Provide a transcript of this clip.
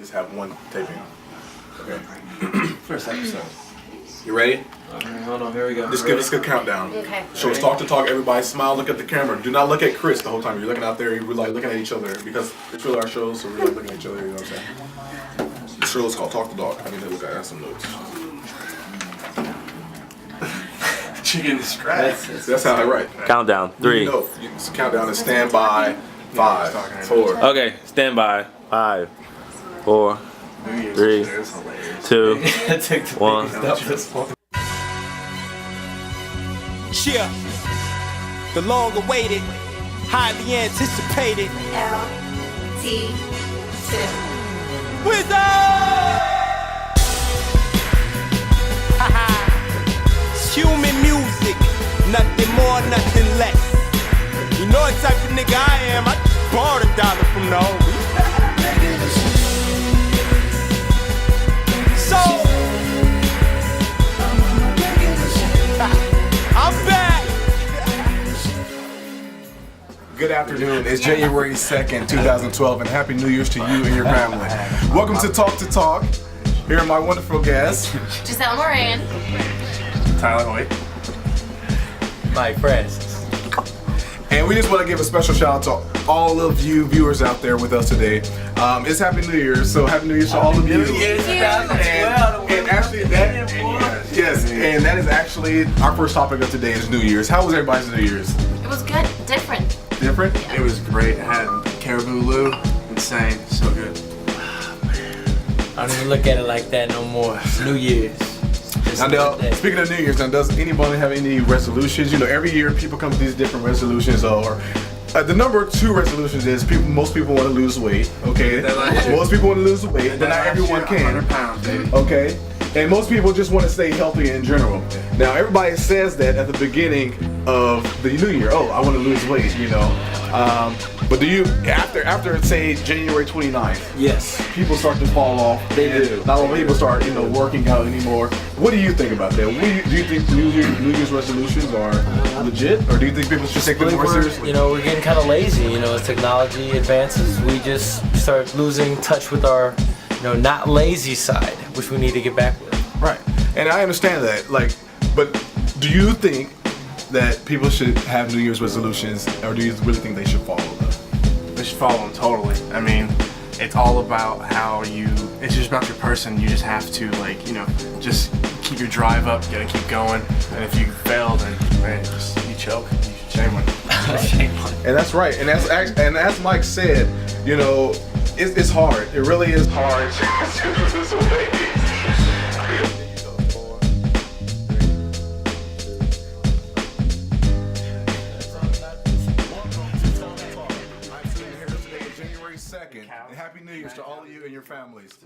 just have one taping. Okay. First episode. You ready? Hold on, here we go. Let's get a countdown. Okay. So it's talk to talk. Everybody smile. Look at the camera. Do not look at Chris the whole time. You're looking out there. You're like looking at each other because it's really our show. So we're like looking at each other. You know what I'm saying? The show is called Talk to Talk. I need to look at some notes. Chicken scratch. That's how I write. Countdown. 3. No, you just countdown and stand by. 5, 4. Okay, stand by. 5, 4, 3, 2, 1. Yeah, the long-awaited, highly anticipated LT2. Wizard! It's human music, nothing more, nothing less. You know what type of nigga I am, I borrowed $1 from the homie. So, I'm back. Good afternoon. It's January 2nd, 2012, and Happy New Year's to you and your family. Welcome to Talk to Talk. Here are my wonderful guests. Giselle Moran. Tyler Hoyt. Mike Francis. And we just want to give a special shout out to all of you viewers out there with us today. It's Happy New Year's, so Happy New Year's to all of you. And actually, that is actually our first topic of today is New Year's. How was everybody's New Year's? It was good. Different. Different? It was great. I had Caribou Lou. Insane. So good. I don't even look at it like that no more. It's New Year's. Now, speaking of New Year's, now does anybody have any resolutions? You know, every year people come to these different resolutions, or the number 2 resolutions is most people want to lose weight. Okay, most people want to lose weight, but not everyone can. 100 pounds, baby. Okay, and most people just want to stay healthy in general. Now, everybody says that at the beginning of the new year. Oh, I want to lose weight. You know, but do you after say January 29th? Yes. People start to fall off. They do. Not a lot of people start, working out anymore. What do you think about that? Do you think New Year's resolutions are legit, or do you think people should take them more seriously? We're getting kind of lazy. As technology advances, we just start losing touch with our, not lazy side, which we need to get back with. Right, and I understand that. But do you think that people should have New Year's resolutions, or do you really think they should follow them? They should follow them totally. I mean, it's all about it's just about your person. You just have to, just keep your drive up, you gotta keep going. And if you fail, then, man, you choke. Shame on you. And that's right. And as Mike said, it's hard. It really is hard to lose weight. January 2nd, and Happy New Year's to all of you and your families.